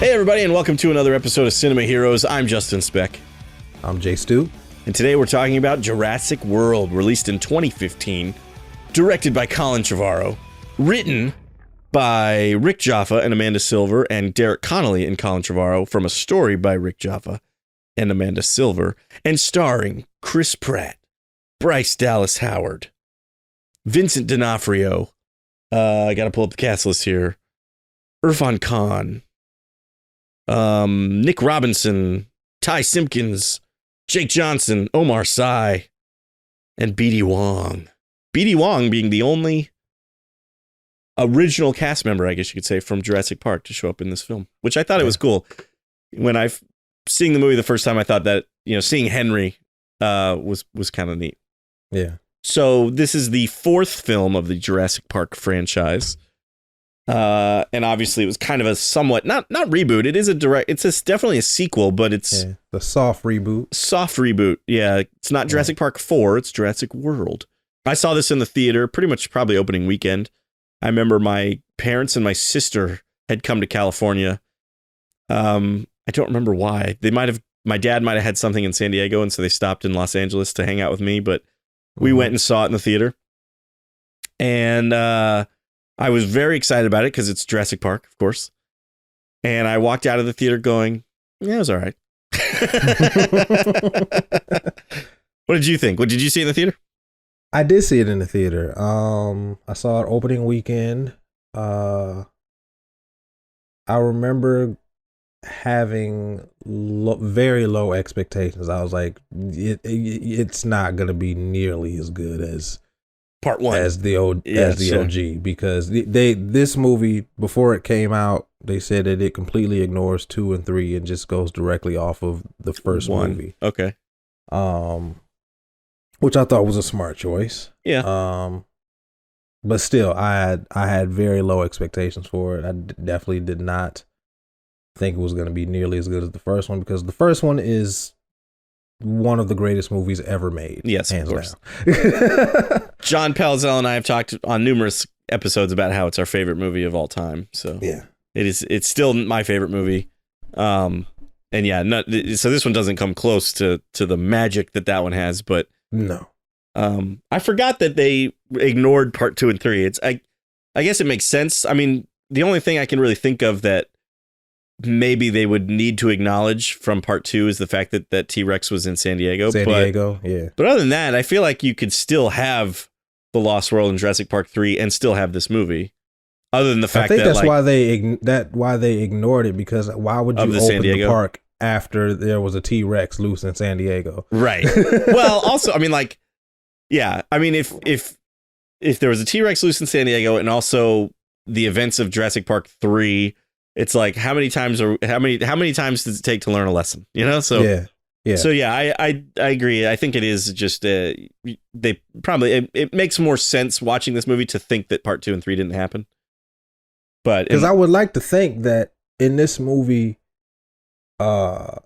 Hey everybody, and welcome to another episode of Cinema Heroes. I'm Justin Speck. I'm Jay Stu. And today we're talking about Jurassic World, released in 2015, directed by Colin Trevorrow, written by Rick Jaffa and Amanda Silver, and Derek Connolly and Colin Trevorrow, from a story by Rick Jaffa and Amanda Silver, and starring Chris Pratt, Bryce Dallas Howard, Vincent D'Onofrio, I gotta pull up the cast list here, Irfan Khan, Nick Robinson, Ty Simpkins, Jake Johnson, Omar Sy, and B.D. Wong. B.D. Wong being the only original cast member, I guess you could say, from Jurassic Park to show up in this film, which I thought it was cool. When seeing the movie the first time, I thought that, seeing Henry was kind of neat. Yeah. So this is the fourth film of the Jurassic Park franchise. And obviously it was kind of a somewhat not reboot. It's definitely a sequel, but it's the soft reboot. Soft reboot. Yeah. It's not Jurassic Park 4, it's Jurassic World. I saw this in the theater pretty much probably opening weekend. I remember my parents and my sister had come to California. I don't remember why. My dad might have had something in San Diego, and so they stopped in Los Angeles to hang out with me, but we went and saw it in the theater. And I was very excited about it because it's Jurassic Park, of course. And I walked out of the theater going, yeah, it was all right. What did you think? What did you see in the theater? I did see it in the theater. I saw it opening weekend. I remember having very low expectations. I was like, it's not going to be nearly as good as Part 1 as the OG, because this movie, before it came out, they said that it completely ignores 2 and 3 and just goes directly off of the first movie. Okay. Which I thought was a smart choice. Yeah. But still, I had very low expectations for it. I definitely did not think it was going to be nearly as good as the first one, because the first one is one of the greatest movies ever made. Yes, hands of course. Down. John Pelzel and I have talked on numerous episodes about how it's our favorite movie of all time. So yeah, it's still my favorite movie. And yeah, so this one doesn't come close to the magic that one has, but no. I forgot that they ignored Part 2 and 3. I guess it makes sense. I mean, the only thing I can really think of that maybe they would need to acknowledge from Part 2 is the fact that T-Rex was in San Diego. Yeah. But other than that, I feel like you could still have The Lost World and Jurassic Park 3 and still have this movie. Other than the fact that that's why they ignored it, because why would you open the park after there was a T-Rex loose in San Diego? Right. Well, also, I mean, like, yeah, I mean, if there was a T-Rex loose in San Diego and also the events of Jurassic Park 3, it's like how many times does it take to learn a lesson? So yeah. So yeah, I agree. I think it is just they probably it makes more sense watching this movie to think that Part 2 and 3 didn't happen. But because I would like to think that in this movie, the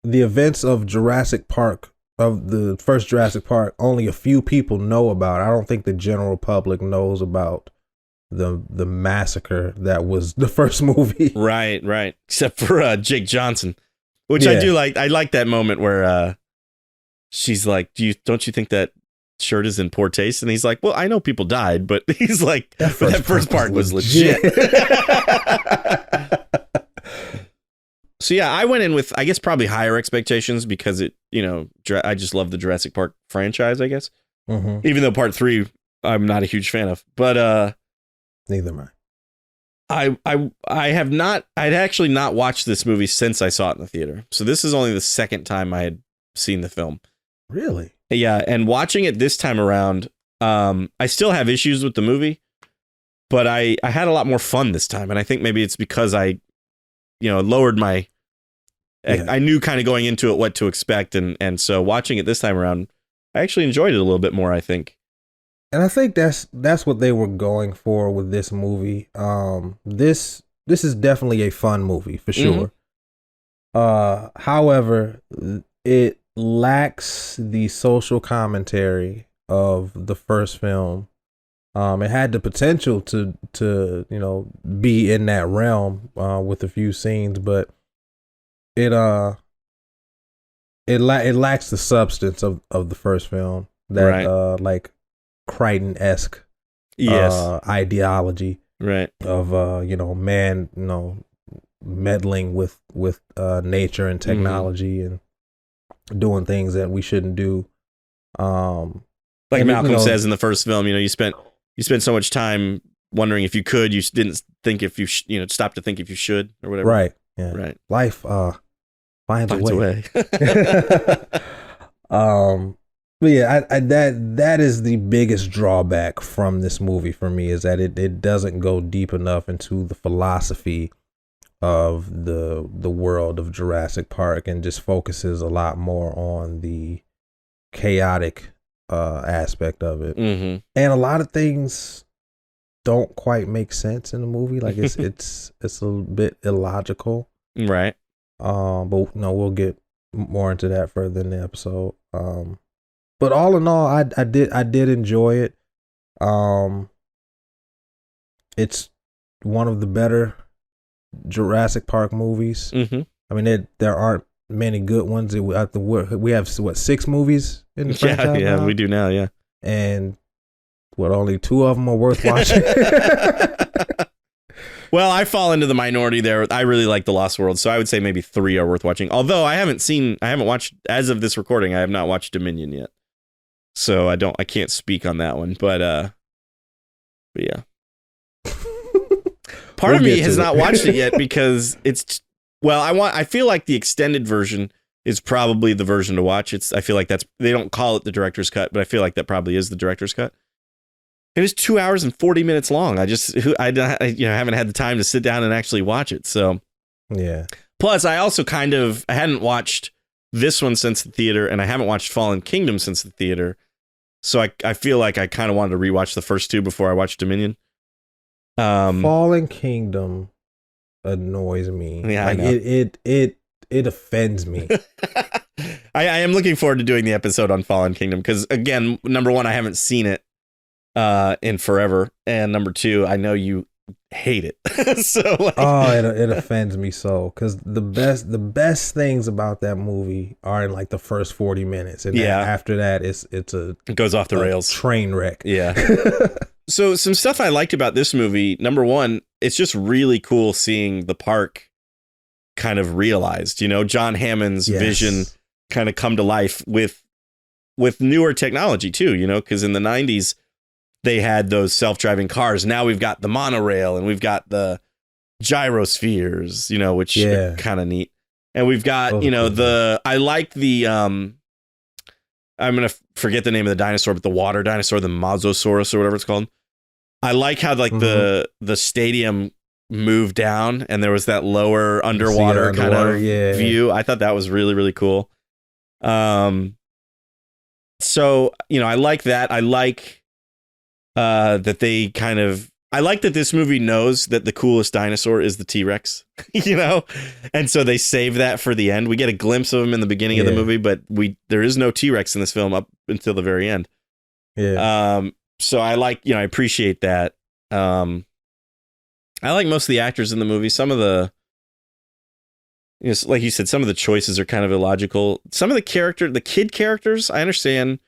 events of Jurassic Park, of the first Jurassic Park, only a few people know about. I don't think the general public knows about the massacre that was the first movie. Right. Except for Jake Johnson, which I do like. I like that moment where she's like, don't you think that shirt is in poor taste? And he's like, well, I know people died, but he's like, that first part was legit. So yeah, I went in with, I guess, probably higher expectations because I just love the Jurassic Park franchise, I guess. Mm-hmm. Even though Part 3, I'm not a huge fan of, but neither am I. I'd actually not watched this movie since I saw it in the theater. So this is only the second time I had seen the film. Really? Yeah, and watching it this time around, I still have issues with the movie, but I had a lot more fun this time, and I think maybe it's because I lowered my I knew kind of going into it what to expect, and so watching it this time around, I actually enjoyed it a little bit more, I think. And I think that's what they were going for with this movie. This is definitely a fun movie for sure. Mm-hmm. However, it lacks the social commentary of the first film It had the potential to be in that realm with a few scenes, but it lacks the substance of the first film, that like Crichton-esque ideology, right, of man, meddling with nature and technology and doing things that we shouldn't do. Like Malcolm says in the first film, you spent so much time wondering if you could, you didn't think if you stop to think if you should or whatever. Right. Yeah. Right. Life finds a way. But yeah, that is the biggest drawback from this movie for me, is that it doesn't go deep enough into the philosophy of the world of Jurassic Park, and just focuses a lot more on the chaotic aspect of it. Mm-hmm. And a lot of things don't quite make sense in the movie. Like it's a bit illogical. Right. But no, we'll get more into that further in the episode. But all in all, I did enjoy it. It's one of the better Jurassic Park movies. Mm-hmm. I mean, there aren't many good ones. We have 6 movies in the franchise yeah, now? we do now, yeah. And only 2 of them are worth watching. Well, I fall into the minority there. I really like The Lost World, so I would say maybe 3 are worth watching. Although I haven't watched, as of this recording, I have not watched Dominion yet. So I can't speak on that one, but yeah. Part of me has not watched it yet because I feel like the extended version is probably the version to watch. I feel like they don't call it the director's cut, but I feel like that probably is the director's cut. It is 2 hours and 40 minutes long. I haven't had the time to sit down and actually watch it. So yeah. Plus, I also I hadn't watched this one since the theater, and I haven't watched Fallen Kingdom since the theater. So I feel like I kind of wanted to rewatch the first 2 before I watched Dominion. Fallen Kingdom annoys me. Yeah, like it offends me. I am looking forward to doing the episode on Fallen Kingdom because, again, number 1, I haven't seen it in forever, and number 2, I know you hate it. So it offends me so, because the best things about that movie are in like the first 40 minutes, and then after that it goes off the rails, train wreck. Yeah. So some stuff I liked about this movie, number 1, it's just really cool seeing the park kind of realized, John Hammond's vision kind of come to life with newer technology too, because in the 90s they had those self-driving cars. Now we've got the monorail and we've got the gyrospheres, which are kind of neat. And we've got, I like the, I'm going to forget the name of the dinosaur, but the water dinosaur, the Mosasaurus or whatever it's called. I like how the stadium moved down and there was that lower underwater kind of view. I thought that was really, really cool. So, I like that. I like that they I like that this movie knows that the coolest dinosaur is the T-Rex, and so they save that for the end. We get a glimpse of him in the beginning of the movie, but there is no T-Rex in this film up until the very end. Yeah. So I like, I appreciate that. I like most of the actors in the movie. Some of the, like you said, some of the choices are kind of illogical. Some of the kid characters, I understand.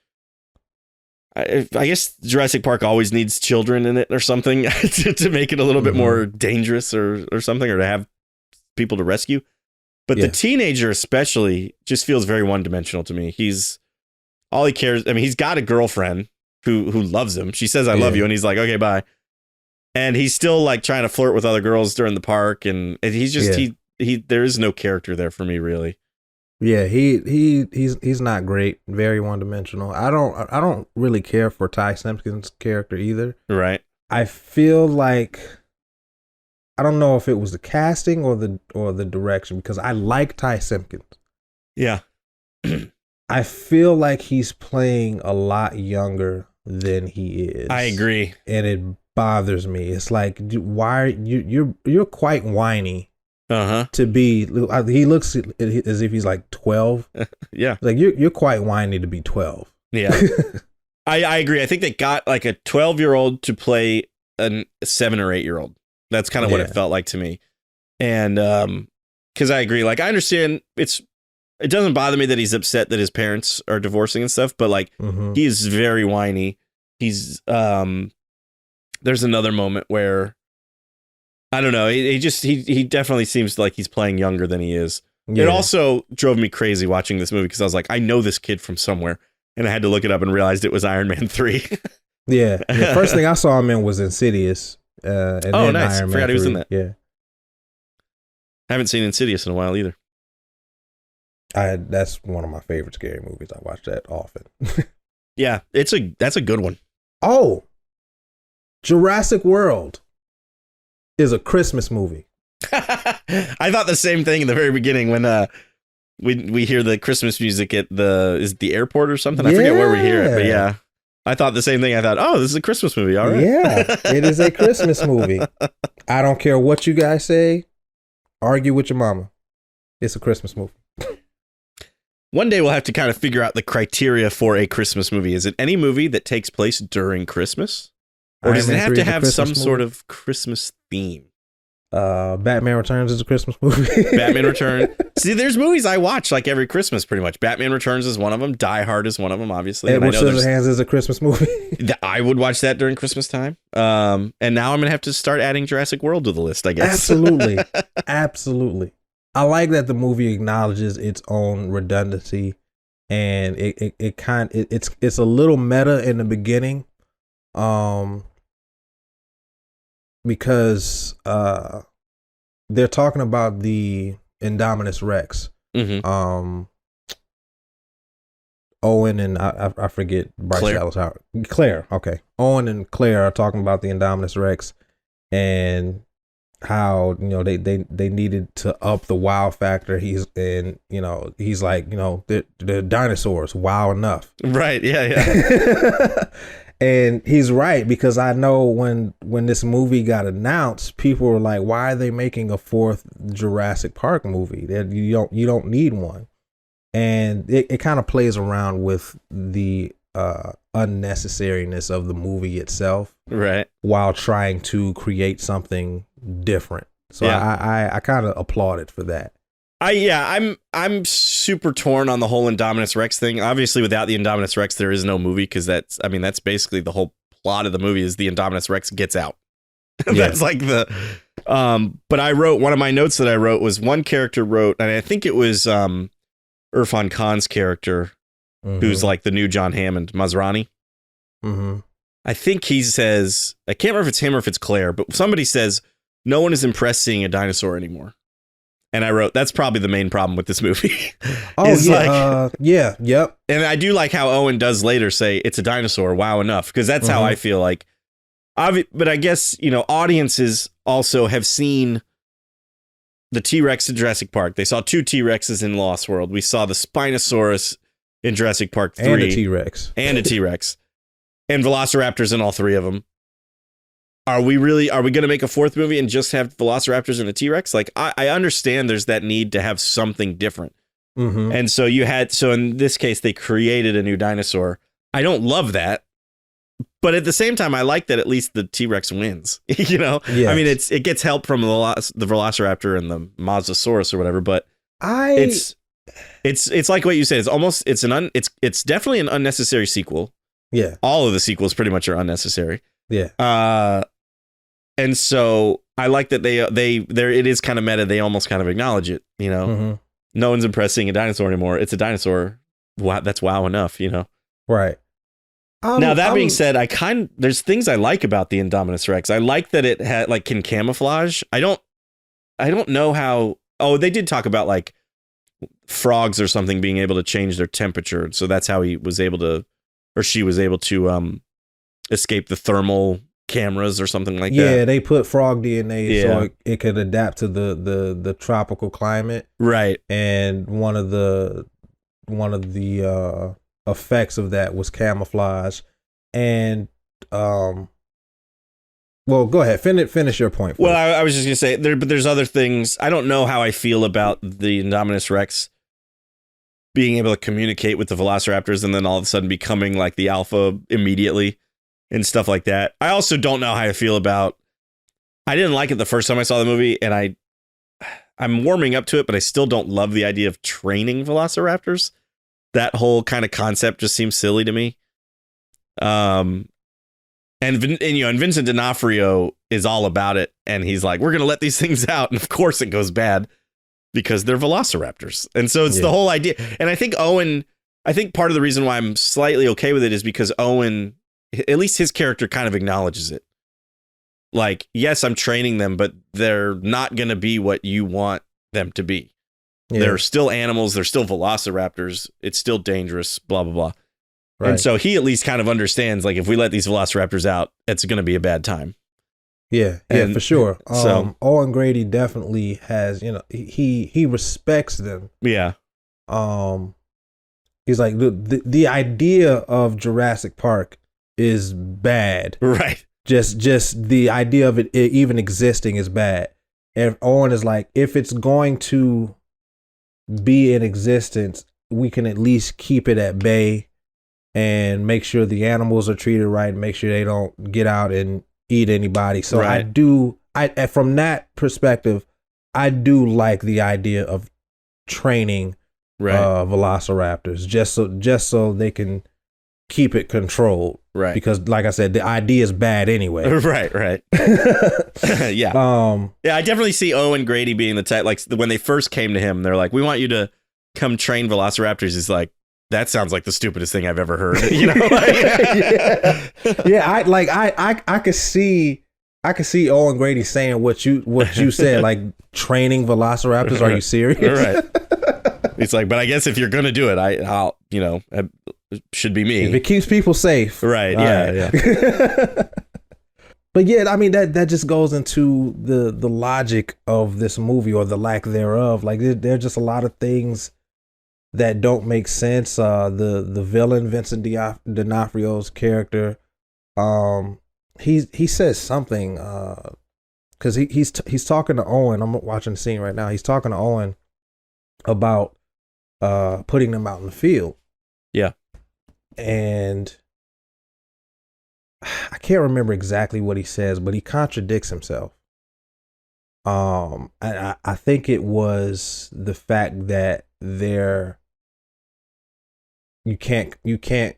I guess Jurassic Park always needs children in it or something to make it a little bit more dangerous or something, or to have people to rescue. But the teenager especially just feels very one-dimensional to me. All he cares. I mean, he's got a girlfriend who loves him. She says, "I love you." And he's like, "Okay, bye." And he's still like trying to flirt with other girls during the park. And he's just, there is no character there for me, really. Yeah, he's not great. Very one-dimensional. I don't really care for Ty Simpkins' character either. Right. I feel like, I don't know if it was the casting or the direction, because I like Ty Simpkins. Yeah. I feel like he's playing a lot younger than he is. I agree. And it bothers me. It's like, why are you're quite whiny. To be, he looks as if he's like 12. Yeah. Like you're quite whiny to be 12. Yeah. I agree. I think they got like a 12-year-old to play a 7 or 8-year-old. That's kind of what it felt like to me. And because I agree, like I understand it doesn't bother me that he's upset that his parents are divorcing and stuff, but like he is very whiny. He's there's another moment where I don't know, he definitely seems like he's playing younger than he is. Yeah. It also drove me crazy watching this movie because I was like, I know this kid from somewhere, and I had to look it up and realized it was Iron Man 3. Yeah. The first thing I saw him in was Insidious. And then nice. Iron Man Forgot 3. he was in that. Yeah. I haven't seen Insidious in a while either. That's one of my favorite scary movies. I watch that often. Yeah, that's a good one. Oh, Jurassic World is a Christmas movie. I thought the same thing in the very beginning when we hear the Christmas music at the airport or something. I forget where we hear it, but yeah. I thought the same thing. I thought, oh, this is a Christmas movie. All right. Yeah, it is a Christmas movie. I don't care what you guys say. Argue with your mama. It's a Christmas movie. One day we'll have to kind of figure out the criteria for a Christmas movie. Is it any movie that takes place during Christmas? Or does it have to have some sort of Christmas theme? Batman Returns is a Christmas movie. Batman Returns. See, there's movies I watch like every Christmas pretty much. Batman Returns is one of them. Die Hard is one of them, obviously. Edward Scissorhands is a Christmas movie. I would watch that during Christmas time. And now I'm going to have to start adding Jurassic World to the list, I guess. Absolutely. Absolutely. I like that the movie acknowledges its own redundancy, and it's a little meta in the beginning, because they're talking about the Indominus Rex. Mm-hmm. Owen and I forget Bryce Dallas Howard. Claire, okay. Owen and Claire are talking about the Indominus Rex and how they needed to up the wow factor. He's like the dinosaurs wow enough, right? Yeah. And he's right, because I know when this movie got announced, people were like, why are they making a 4th Jurassic Park movie? That you don't need one. And it kind of plays around with the unnecessariness of the movie itself, right, while trying to create something different. So yeah. I kind of applaud it for that. I'm super torn on the whole Indominus Rex thing. Obviously, without the Indominus Rex, there is no movie, because that's basically the whole plot of the movie is the Indominus Rex gets out. That's like the but I wrote, one of my notes that I wrote was one character wrote, and I think it was Irfan Khan's character, who's like the new John Hammond, Masrani. Mm-hmm. I think he says, I can't remember if it's him or if it's Claire, but somebody says, no one is impressed seeing a dinosaur anymore. And I wrote, that's probably the main problem with this movie. Yep. And I do like how Owen does later say, it's a dinosaur, wow enough, because that's how I feel like. But I guess, audiences also have seen the T-Rex in Jurassic Park. They saw 2 T-Rexes in Lost World. We saw the Spinosaurus in Jurassic Park 3. And a T-Rex. And a T-Rex. And Velociraptors in all 3 of them. Are we going to make a 4th movie and just have Velociraptors and a T-Rex? Like, I understand there's that need to have something different. Mm-hmm. And so in this case, they created a new dinosaur. I don't love that. But at the same time, I like that at least the T-Rex wins. Yes. I mean, it gets help from the Velociraptor and the Mosasaurus or whatever, but it's like what you said. It's definitely an unnecessary sequel. Yeah. All of the sequels pretty much are unnecessary. Yeah. And so I like that it is kind of meta. They almost kind of acknowledge it, Mm-hmm. No one's impressed seeing a dinosaur anymore. It's a dinosaur. Wow. That's wow enough, Right. Now that being said, there's things I like about the Indominus Rex. I like that it can camouflage. I don't know how. Oh, they did talk about like frogs or something being able to change their temperature. So that's how she was able to escape the thermal cameras or something like that. Yeah, they put frog DNA so it could adapt to the tropical climate. Right. And one of the effects of that was camouflage. And well, go ahead, finish your point. Well, I was just gonna say but there's other things. I don't know how I feel about the Indominus Rex being able to communicate with the velociraptors and then all of a sudden becoming like the alpha immediately and stuff like that. I also don't know how I feel about, I didn't like it the first time I saw the movie, and I'm warming up to it, but I still don't love the idea of training velociraptors. That whole kind of concept just seems silly to me. And Vincent D'Onofrio is all about it, and he's like, we're going to let these things out, and of course it goes bad because they're velociraptors. And so it's the whole idea. And I think part of the reason why I'm slightly okay with it is because Owen, at least his character, kind of acknowledges it. Like, yes, I'm training them, but they're not going to be what you want them to be. Yeah. They're still animals. They're still velociraptors. It's still dangerous, blah, blah, blah. Right. And so he at least kind of understands, like, if we let these velociraptors out, it's going to be a bad time. Yeah, for sure. Owen Grady definitely has, he respects them. Yeah. He's like, the idea of Jurassic Park is bad. Right. Just the idea of it even existing is bad. And Owen is like, if it's going to be in existence, we can at least keep it at bay and make sure the animals are treated right and make sure they don't get out and eat anybody. So right. From that perspective, I do like the idea of training velociraptors just so they can keep it controlled. Right. Because like I said, the idea is bad anyway. Right. Yeah. I definitely see Owen Grady being the type, like when they first came to him, they're like, we want you to come train velociraptors. He's like, that sounds like the stupidest thing I've ever heard. I could see Owen Grady saying what you said, like training velociraptors. Are you serious? Right. It's like, but I guess if you're gonna do it, I'll it should be me. If it keeps people safe, right? Yeah. But yeah, I mean that just goes into the logic of this movie or the lack thereof. Like there are just a lot of things that don't make sense. The villain, Vincent D'Onofrio's character, he says something because he's talking to Owen. I'm watching the scene right now. He's talking to Owen about putting them out in the field. Yeah, and I can't remember exactly what he says, but he contradicts himself. I think it was the fact that you can't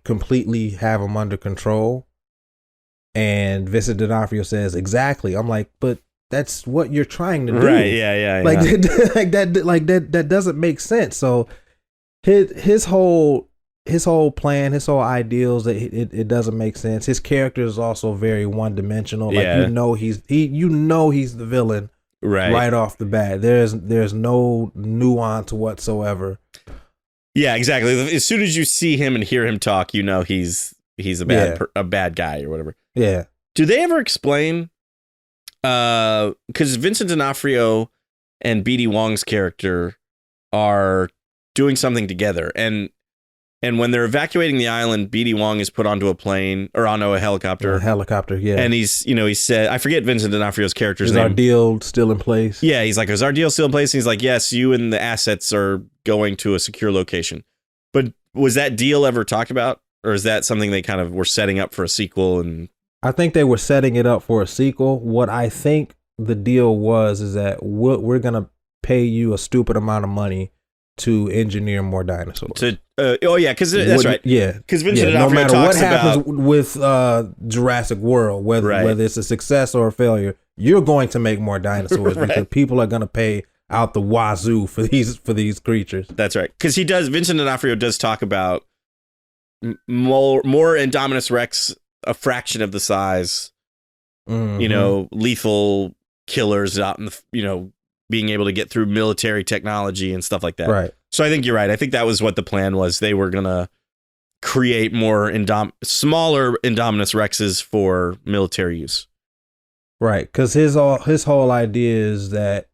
completely have them under control. And Vincent D'Onofrio says, exactly. I'm like, but that's what you're trying to do. Right. Yeah. Like that doesn't make sense. So his whole plan, his whole ideals, it doesn't make sense. His character is also very one dimensional. Like he's the villain right off the bat. There's no nuance whatsoever. Yeah, exactly. As soon as you see him and hear him talk, he's a bad guy or whatever. Yeah. Do they ever explain? Because Vincent D'Onofrio and BD Wong's character are doing something together, and when they're evacuating the island, BD Wong is put onto a plane or onto a helicopter. Yeah. And he said, I forget Vincent D'Onofrio's character's name. Is our deal still in place? Yeah, he's like, is our deal still in place? And he's like, yes, you and the assets are going to a secure location. But was that deal ever talked about? Or is that something they kind of were setting up for a sequel? And I think they were setting it up for a sequel. What I think the deal was is that we're going to pay you a stupid amount of money to engineer more dinosaurs. Because that's right. Yeah, because Vincent D'Onofrio no matter what talks happens with Jurassic World, whether it's a success or a failure, you're going to make more dinosaurs because people are going to pay out the wazoo for these creatures. That's right. Because Vincent D'Onofrio does talk about more Indominus Rex, a fraction of the size, lethal killers out in the, being able to get through military technology and stuff like that. Right. So I think you're right. I think that was what the plan was. They were going to create more smaller Indominus Rexes for military use. Right. Because his whole idea is that,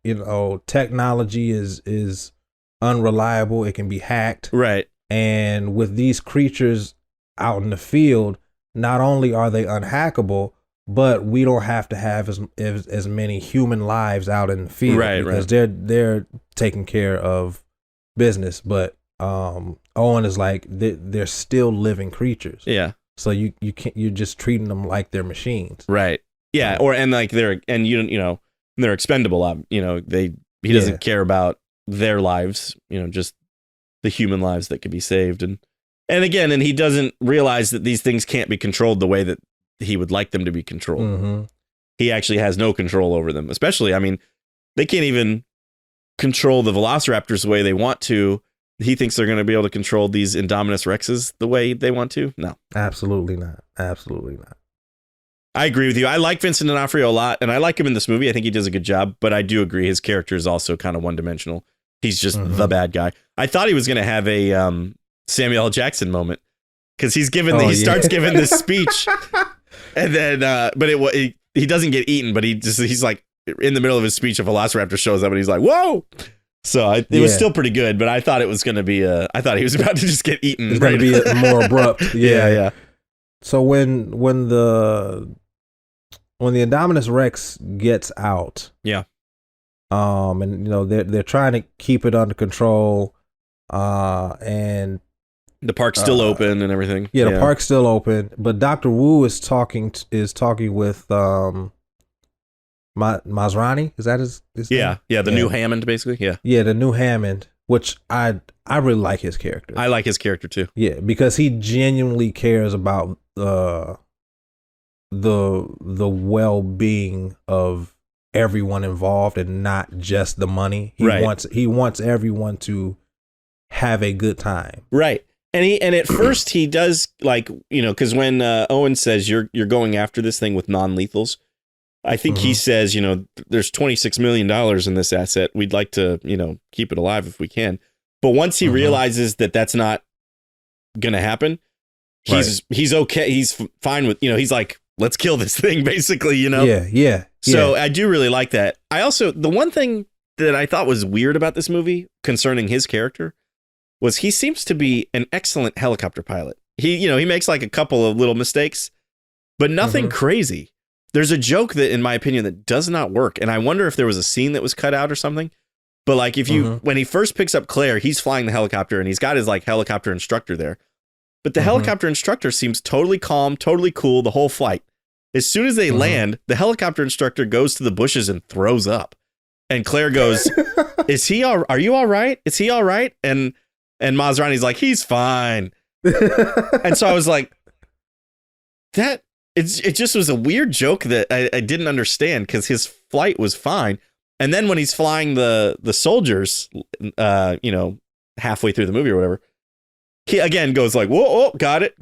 technology is unreliable. It can be hacked. Right. And with these creatures out in the field, not only are they unhackable, but we don't have to have as many human lives out in the field, because they're taking care of business. But Owen is like they're still living creatures. Yeah. So you can't, you're just treating them like they're machines. Right. Yeah. Or and like they're they're expendable. He doesn't care about their lives. Just the human lives that could be saved. And he doesn't realize that these things can't be controlled the way that he would like them to be controlled. Mm-hmm. He actually has no control over them. Especially, they can't even control the velociraptors the way they want to. He thinks they're going to be able to control these Indominus Rexes the way they want to. No, absolutely not. Absolutely not. I agree with you. I like Vincent D'Onofrio a lot, and I like him in this movie. I think he does a good job, but I do agree his character is also kind of one-dimensional. He's just the bad guy. I thought he was going to have a Samuel L. Jackson moment because he starts giving this speech, and then he doesn't get eaten, but he's like in the middle of his speech, a velociraptor shows up, and he's like, "Whoa!" So it was still pretty good, but I thought it was going to be I thought he was about to just get eaten. It's going to be more abrupt. Yeah. So when the Indominus Rex gets out, and they're trying to keep it under control, and the park's still open and everything. Yeah, the park's still open, but Dr. Wu is talking with Masrani. Is that his name? Yeah, the new Hammond, basically. Yeah, the new Hammond, which I really like his character. I like his character too. Yeah, because he genuinely cares about the well-being of everyone involved and not just the money. He wants everyone to have a good time. Right. And at first he does, like, because when Owen says you're going after this thing with non-lethals, I think he says, there's $26 million in this asset. We'd like to, keep it alive if we can. But once he realizes that that's not going to happen, he's okay. He's fine with, he's like, let's kill this thing, basically, Yeah. So I do really like that. The one thing that I thought was weird about this movie concerning his character was he seems to be an excellent helicopter pilot. He makes like a couple of little mistakes, but nothing crazy. There's a joke that, in my opinion, that does not work. And I wonder if there was a scene that was cut out or something. But like when he first picks up Claire, he's flying the helicopter and he's got his like helicopter instructor there. But the helicopter instructor seems totally calm, totally cool the whole flight. As soon as they land, the helicopter instructor goes to the bushes and throws up. And Claire goes, are you all right? Is he all right? And Masrani's like, he's fine. And so I was like, it just was a weird joke that I didn't understand because his flight was fine. And then when he's flying the soldiers, halfway through the movie or whatever, he again goes like, whoa, got it.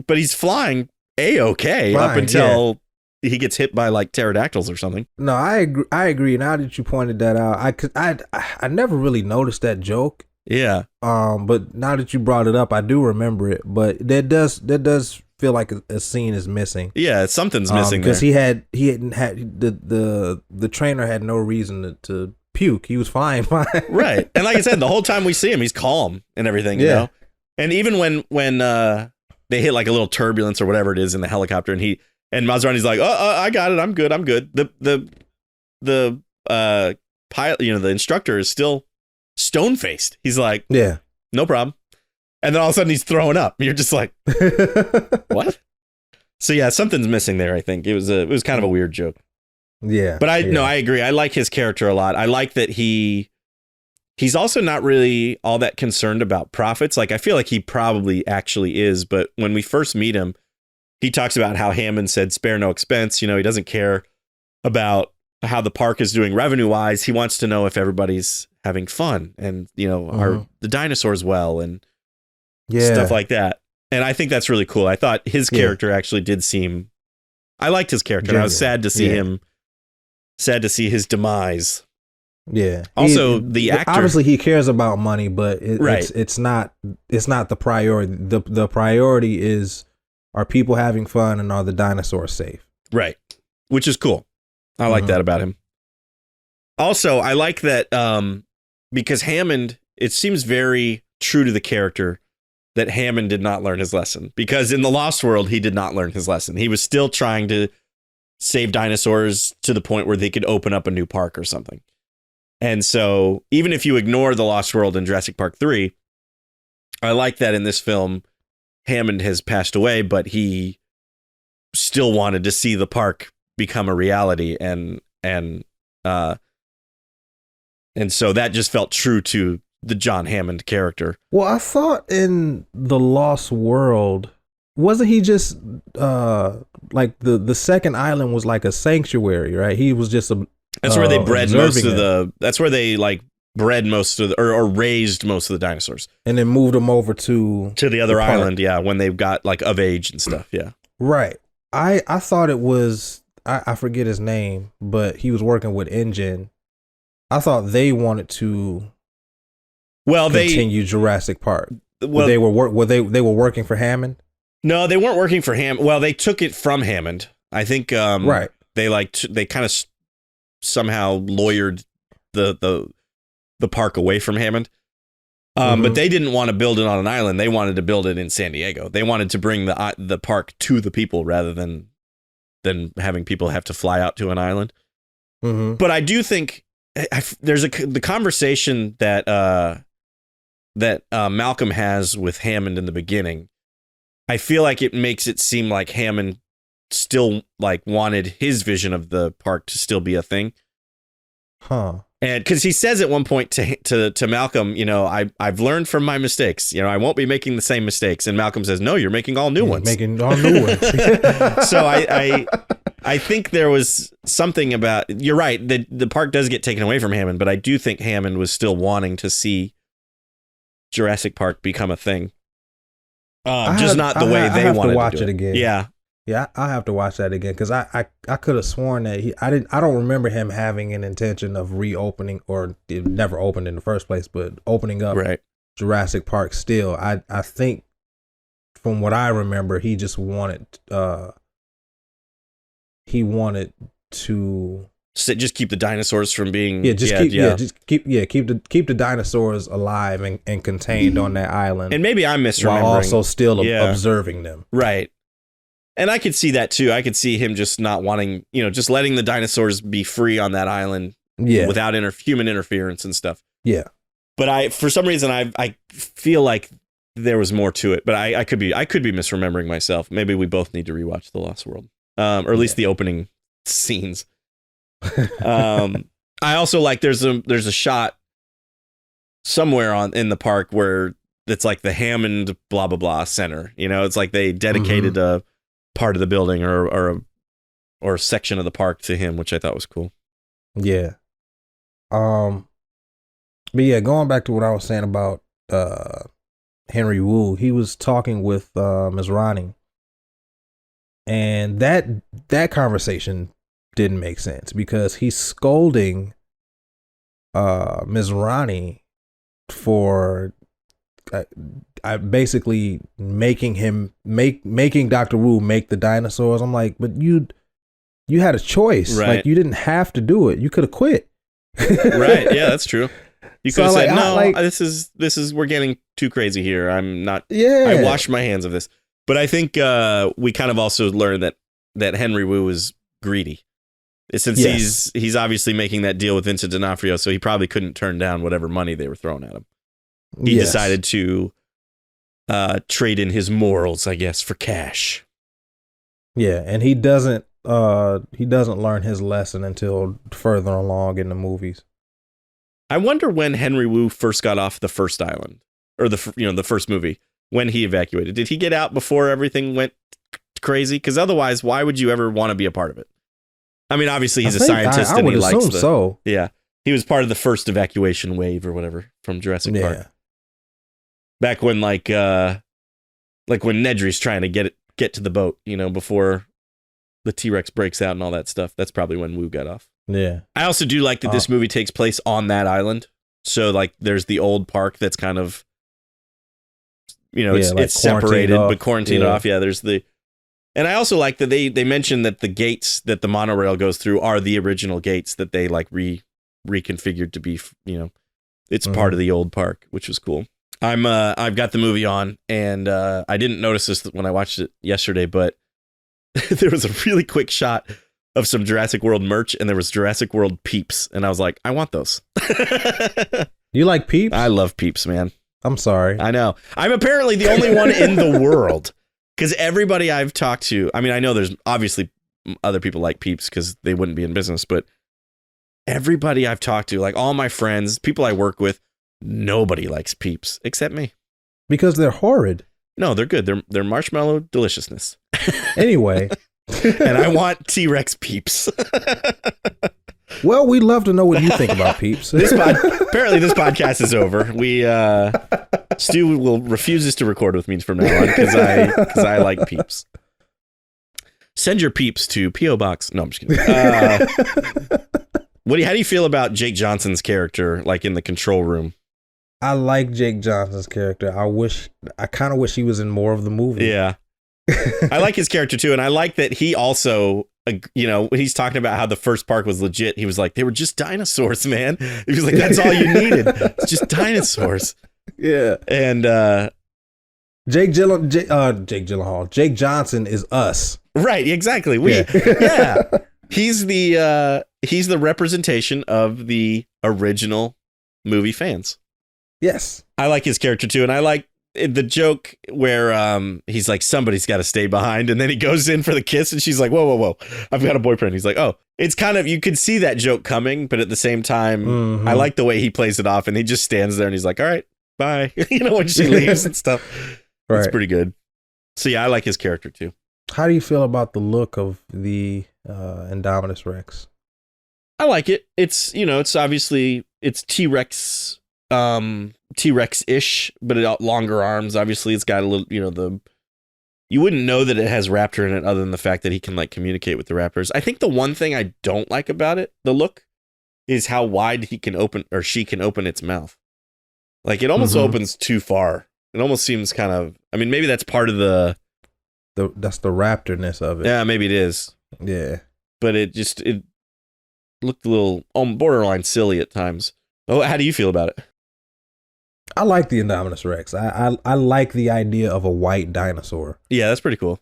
But he's flying A-okay up until he gets hit by like pterodactyls or something. No, I agree. Now that you pointed that out, I never really noticed that joke. Yeah. But now that you brought it up, I do remember it. But that does feel like a scene is missing. Yeah, something's missing because there. he hadn't had the trainer had no reason to puke. He was fine. Right. And like I said, the whole time we see him, he's calm and everything, you know. And even when they hit like a little turbulence or whatever it is in the helicopter, and Masrani's like, I got it, I'm good. The pilot, the instructor is still stone faced. He's like, yeah, no problem. And then all of a sudden he's throwing up. You're just like, what? So yeah, something's missing there. I think it was kind of a weird joke. Yeah, but I agree. I like his character a lot. I like that he's also not really all that concerned about profits. Like I feel like he probably actually is. But when we first meet him, he talks about how Hammond said, "Spare no expense." He doesn't care about how the park is doing revenue wise. He wants to know if everybody's having fun and are the dinosaurs well and stuff like that. And I think that's really cool. I thought his character actually did seem. I liked his character. And I was sad to see him. Sad to see his demise. Yeah. Also, the actor obviously he cares about money, but it's not the priority. The priority is, are people having fun and are the dinosaurs safe? Right. Which is cool. I like that about him. Also, I like that because Hammond, it seems very true to the character that Hammond did not learn his lesson, because in the Lost World, he did not learn his lesson. He was still trying to save dinosaurs to the point where they could open up a new park or something. And so even if you ignore the Lost World in Jurassic Park 3, I like that in this film, Hammond has passed away, but he still wanted to see the park become a reality, and so that just felt true to the John Hammond character. Well, I thought in The Lost World, wasn't he just like the second island was like a sanctuary, right? He was just that's where they bred most of the. That's where they like bred most of the, or raised most of the dinosaurs, and then moved them over to the other island. Yeah, when they got like of age and stuff. Yeah, right. I thought it was I forget his name, but he was working with InGen. I thought they wanted to continue Jurassic Park. Well, they were working for Hammond. No, they weren't working for Hammond. Well, they took it from Hammond. I think right. They kind of somehow lawyered the park away from Hammond. But they didn't want to build it on an island. They wanted to build it in San Diego. They wanted to bring the park to the people rather than having people have to fly out to an island. But I do think there's the conversation that Malcolm has with Hammond in the beginning. I feel like it makes it seem like Hammond still like wanted his vision of the park to still be a thing. Huh. And because he says at one point to Malcolm, you know, I've learned from my mistakes. You know, I won't be making the same mistakes. And Malcolm says, no, you're making all new ones. Making all new ones. So I think there was something about, you're right, the park does get taken away from Hammond, but I do think Hammond was still wanting to see Jurassic Park become a thing. Just not the way they wanted to watch do it again. Yeah, I have to watch that again because I could have sworn that I don't remember him having an intention of reopening, or it never opened in the first place, but opening up Jurassic Park still. I think from what I remember, he just wanted to just keep the dinosaurs from being keep the dinosaurs alive and contained on that island. And maybe I'm misremembering, while also still observing them. Right. And I could see that too. I could see him just not wanting, you know, just letting the dinosaurs be free on that island without human interference and stuff. Yeah. But for some reason, I feel like there was more to it, but I could be misremembering myself. Maybe we both need to rewatch The Lost World, or at least the opening scenes. I also like there's a shot somewhere in the park where it's like the Hammond blah blah blah center. You know, it's like they dedicated a part of the building or a section of the park to him, which I thought was cool. Yeah. But yeah, going back to what I was saying about Henry Wu, he was talking with Ms. Ronnie, and that conversation didn't make sense because he's scolding Ms. Ronnie for basically making Dr. Wu make the dinosaurs. I'm like, but you had a choice. Right. Like, you didn't have to do it. You could have quit. Right. Yeah, that's true. You could have said, no, this is we're getting too crazy here. I'm not. Yeah. I wash my hands of this. But I think we kind of also learned that Henry Wu is greedy. Since he's obviously making that deal with Vincent D'Onofrio, so he probably couldn't turn down whatever money they were throwing at him. He decided to trade in his morals, I guess, for cash. Yeah, and he doesn't learn his lesson until further along in the movies. I wonder when Henry Wu first got off the first island, or the first movie, when he evacuated. Did he get out before everything went crazy? Because otherwise, why would you ever want to be a part of it? I mean, obviously he's a scientist and he likes so. Yeah. He was part of the first evacuation wave or whatever from Jurassic Park. Back when like when Nedry's trying to get to the boat, you know, before the T-Rex breaks out and all that stuff. That's probably when Wu got off. Yeah. I also do like that this movie takes place on that island. So like there's the old park that's kind of, you know, it's separated but quarantined off. Yeah, there's and I also like that they mentioned that the gates that the monorail goes through are the original gates that they like reconfigured to be, you know, it's part of the old park, which was cool. I've got the movie on, and I didn't notice this when I watched it yesterday, but there was a really quick shot of some Jurassic World merch, and there was Jurassic World Peeps, and I was like, I want those. You like Peeps? I love Peeps, man. I'm sorry. I know. I'm apparently the only one in the world, because everybody I've talked to, I mean, I know there's obviously other people like Peeps because they wouldn't be in business, but everybody I've talked to, like all my friends, people I work with, nobody likes Peeps except me. Because they're horrid. No, they're good. They're marshmallow deliciousness. Anyway. And I want T-Rex Peeps. Well, we'd love to know what you think about Peeps. Apparently this podcast is over. Stu refuses to record with me from now on because I like Peeps. Send your Peeps to P.O. Box. No, I'm just kidding. How do you feel about Jake Johnson's character, like in the control room? I like Jake Johnson's character. I kind of wish he was in more of the movie. Yeah. I like his character too. And I like that he also, when he's talking about how the first park was legit, he was like, they were just dinosaurs, man. He was like, that's all you needed. It's just dinosaurs. Yeah. And Jake Johnson is us. Right, exactly. He's the representation of the original movie fans. Yes. I like his character too, and I like the joke where he's like, somebody's got to stay behind, and then he goes in for the kiss, and she's like, whoa, I've got a boyfriend. He's like, oh, it's kind of, you could see that joke coming, but at the same time, I like the way he plays it off, and he just stands there and he's like, all right, bye. When she leaves and stuff. Right. It's pretty good. So yeah, I like his character too. How do you feel about the look of the Indominus Rex? I like it. It's obviously it's T-Rex. T-Rex-ish, but longer arms. Obviously, it's got a little, you wouldn't know that it has raptor in it other than the fact that he can like communicate with the raptors. I think the one thing I don't like about it, the look, is how wide he can open, or she can open its mouth. Like it almost opens too far. It almost seems kind of, I mean, maybe that's part of that's the raptorness of it. Yeah, maybe it is. Yeah. But it looked a little borderline silly at times. Oh, how do you feel about it? I like the Indominus Rex. I like the idea of a white dinosaur. Yeah, that's pretty cool.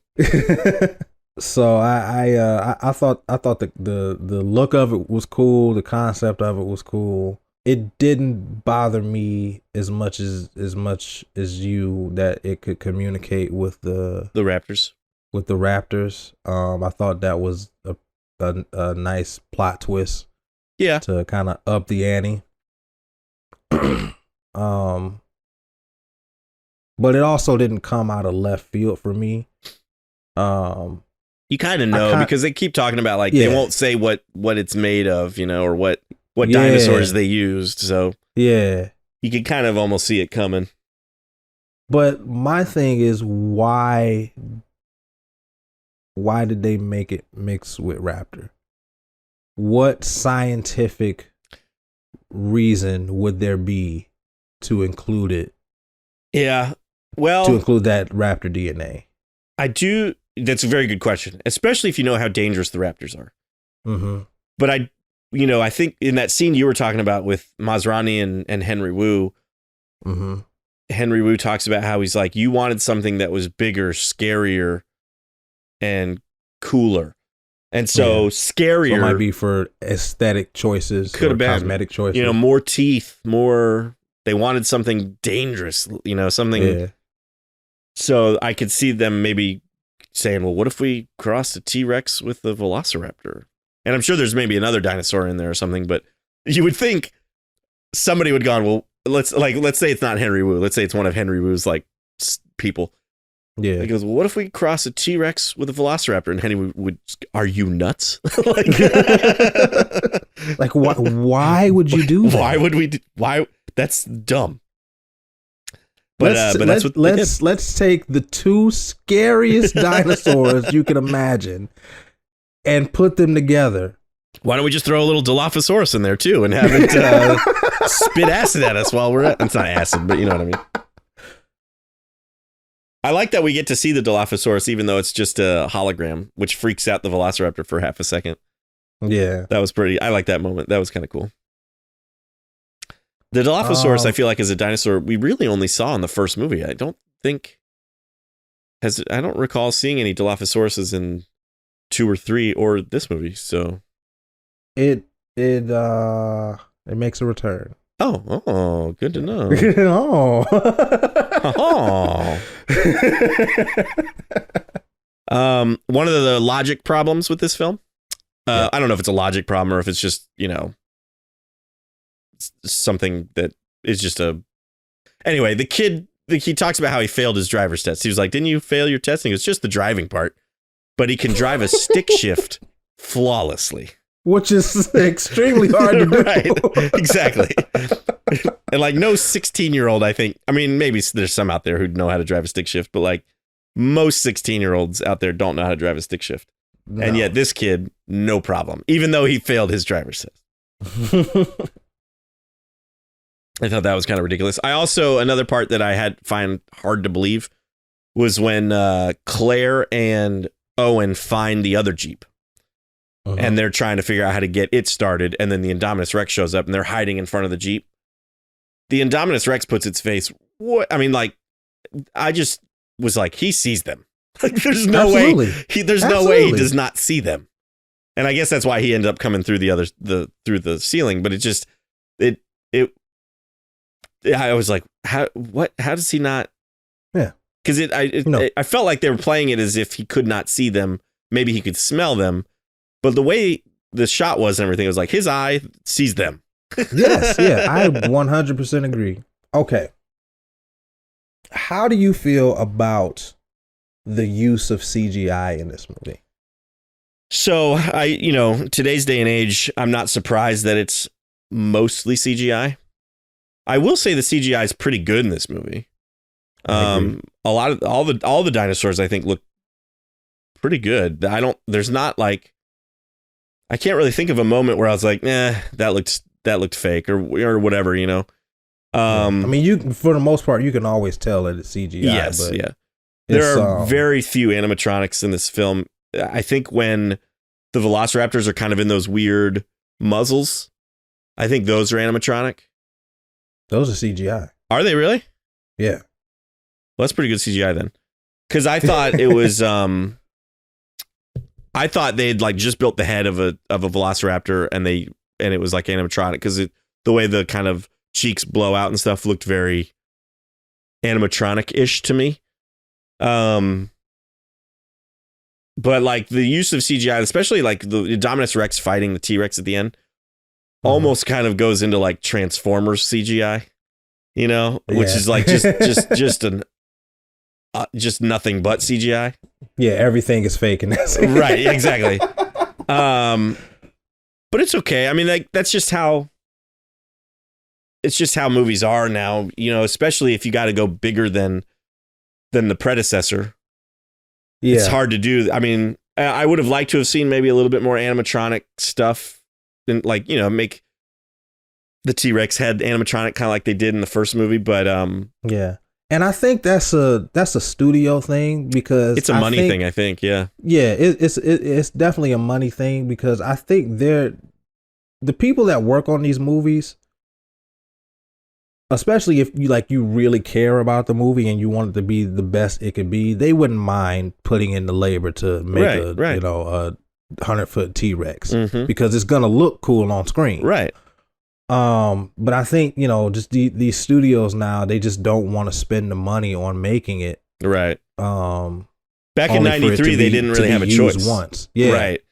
So I thought the look of it was cool. The concept of it was cool. It didn't bother me as much as you that it could communicate with the raptors. With the raptors, I thought that was a nice plot twist. Yeah, to kind of up the ante. But it also didn't come out of left field for me. You kind of know because they keep talking about like they won't say what it's made of, or what dinosaurs they used. So yeah, you can kind of almost see it coming. But my thing is, why did they make it mix with raptor? What scientific reason would there be to include it? Yeah. Well, to include that raptor DNA. That's a very good question, especially if you know how dangerous the raptors are. Mm-hmm. But I think in that scene you were talking about with Masrani and Henry Wu, Henry Wu talks about how he's like, you wanted something that was bigger, scarier, and cooler. And so scarier. So it might be for aesthetic choices, could have been cosmetic choices. More teeth, more. They wanted something dangerous, something. Yeah. So I could see them maybe saying, well, what if we crossed a T-Rex with a velociraptor? And I'm sure there's maybe another dinosaur in there or something, but you would think somebody would go, well, let's say it's not Henry Wu. Let's say it's one of Henry Wu's like people. Yeah. He goes, well, what if we cross a T-Rex with a velociraptor? And Henry would, are you nuts? Like why would you do that? Why would we why? That's dumb. But let's take the two scariest dinosaurs you can imagine and put them together. Why don't we just throw a little Dilophosaurus in there too and have it spit acid at us while we're at? It's not acid, but you know what I mean. I like that we get to see the Dilophosaurus even though it's just a hologram, which freaks out the Velociraptor for half a second. Yeah, that was pretty. I like that moment. That was kind of cool. The Dilophosaurus, I feel like, is a dinosaur we really only saw in the first movie. I don't recall seeing any Dilophosauruses in 2 or 3 or this movie. So it makes a return. Oh, good to know. One of the logic problems with this film, I don't know if it's a logic problem or if it's just, something that is just anyway, the kid, he talks about how he failed his driver's test. He was like, didn't you fail your testing? It's just the driving part, but he can drive a stick shift flawlessly. Which is extremely hard to do. Right, exactly. And like no 16-year-old, I think, I mean, maybe there's some out there who know how to drive a stick shift, but like most 16-year-olds out there don't know how to drive a stick shift. No. And yet this kid, no problem, even though he failed his driver's test. I thought that was kind of ridiculous. I also, another part that I find hard to believe was when Claire and Owen find the other Jeep. And they're trying to figure out how to get it started. And then the Indominus Rex shows up and they're hiding in front of the Jeep. The Indominus Rex puts its face. What? I mean, like, I just was like, he sees them. Like, there's no way. No way he does not see them. And I guess that's why he ended up coming through through the ceiling. But it just, I was like, how does he not? Yeah. Because I felt like they were playing it as if he could not see them. Maybe he could smell them. But the way the shot was and everything, it was like his eye sees them. Yes, yeah, I 100% agree. Okay. How do you feel about the use of CGI in this movie? So, today's day and age, I'm not surprised that it's mostly CGI. I will say the CGI is pretty good in this movie. A lot of all the dinosaurs, I think, look pretty good. There's not like, I can't really think of a moment where I was like, that looked fake or whatever, I mean, you, for the most part, you can always tell that it's CGI. Yes, but yeah. There are very few animatronics in this film. I think when the velociraptors are kind of in those weird muzzles, I think those are animatronic. Those are CGI. Are they really? Yeah. Well, that's pretty good CGI then. Because I thought it was... I thought they'd like just built the head of a velociraptor and it was like animatronic because the way the kind of cheeks blow out and stuff looked very animatronic-ish to me. But like the use of CGI, especially like the Indominus Rex fighting the T-Rex at the end, almost kind of goes into like Transformers CGI, which is like just nothing but CGI. Yeah, everything is fake in that scene. Right, exactly. But it's okay. I mean, like that's just how movies are now, especially if you got to go bigger than the predecessor. Yeah. It's hard to do. I mean, I would have liked to have seen maybe a little bit more animatronic stuff and like, make the T-Rex head animatronic kind of like they did in the first movie, but yeah. And I think that's a studio thing because it's a money thing. I think, yeah, it's definitely a money thing because I think the people that work on these movies, especially if you really care about the movie and you want it to be the best it could be, they wouldn't mind putting in the labor to make a 100-foot T-Rex because it's gonna look cool on screen, right? But I think, just these studios now, they just don't want to spend the money on making it. Right. Back in 93, they didn't really have a choice. Once. Yeah. Right.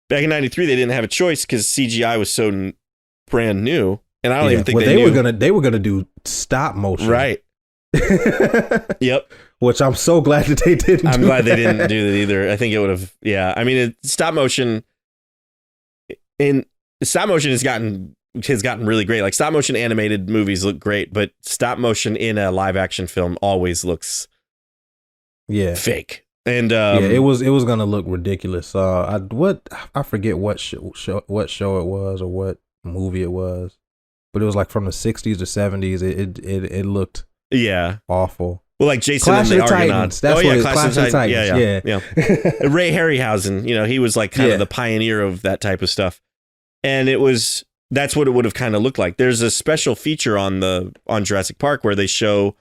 Back in 93, they didn't have a choice because CGI was so brand new. And I don't even think they were gonna do stop motion. Right. Yep. Which I'm so glad that they didn't. I'm glad they didn't do that either. I think it would have. Yeah. I mean, stop motion has gotten really great. Like stop motion animated movies look great, but stop motion in a live action film always looks fake. And it was gonna look ridiculous. I forget what show it was or what movie it was, but it was like from the 60s or 70s. It looked awful. Well, like Jason Clash and the of Argonauts. Titans. That's what Clash of Titans. Yeah. Ray Harryhausen, he was like kind of the pioneer of that type of stuff. And that's what it would have kind of looked like. There's a special feature on Jurassic Park where they show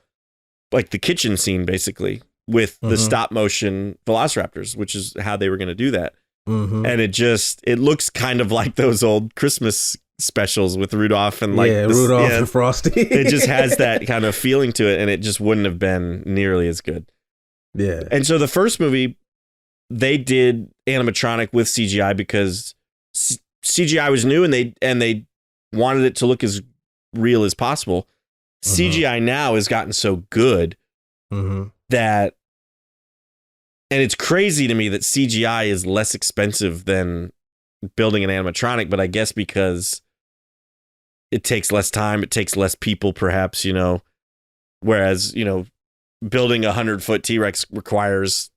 like the kitchen scene basically with the stop motion velociraptors, which is how they were going to do that. And it looks kind of like those old Christmas specials with Rudolph and like Rudolph and Frosty. It just has that kind of feeling to it, and it just wouldn't have been nearly as good. Yeah. And so the first movie, they did animatronic with CGI because CGI was new, and they wanted it to look as real as possible. CGI now has gotten so good that, and it's crazy to me that CGI is less expensive than building an animatronic, but I guess because it takes less time, it takes less people, perhaps, whereas, building a 100-foot T-Rex requires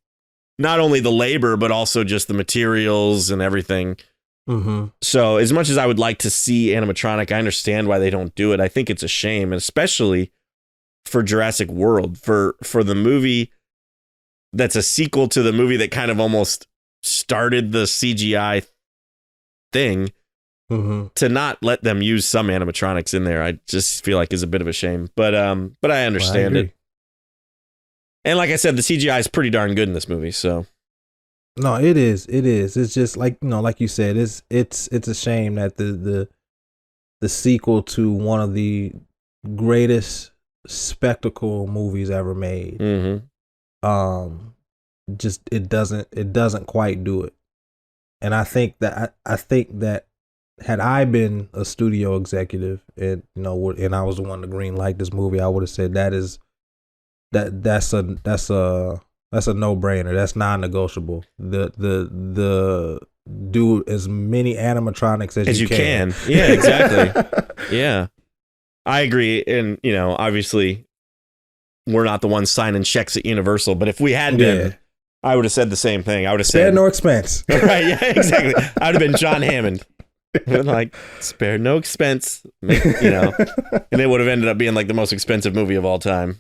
not only the labor, but also just the materials and everything. So as much as I would like to see animatronic, I understand why they don't do it. I think it's a shame, and especially for Jurassic World, for the movie that's a sequel to the movie that kind of almost started the CGI thing, to not let them use some animatronics in there, I just feel like is a bit of a shame. But I understand it. And like I said, the CGI is pretty darn good in this movie, so. No, it is. It's just like, like you said, it's a shame that the sequel to one of the greatest spectacle movies ever made, just it doesn't quite do it. And I think that had I been a studio executive and and I was the one to green light this movie, I would have said that's a no-brainer. That's non-negotiable. The do as many animatronics as you can. Yeah, exactly. Yeah, I agree. And obviously, we're not the ones signing checks at Universal, but if we had been, I would have said the same thing. I would have said, "Spare no expense." Right? Yeah, exactly. I would have been John Hammond. Like, spare no expense. And it would have ended up being like the most expensive movie of all time.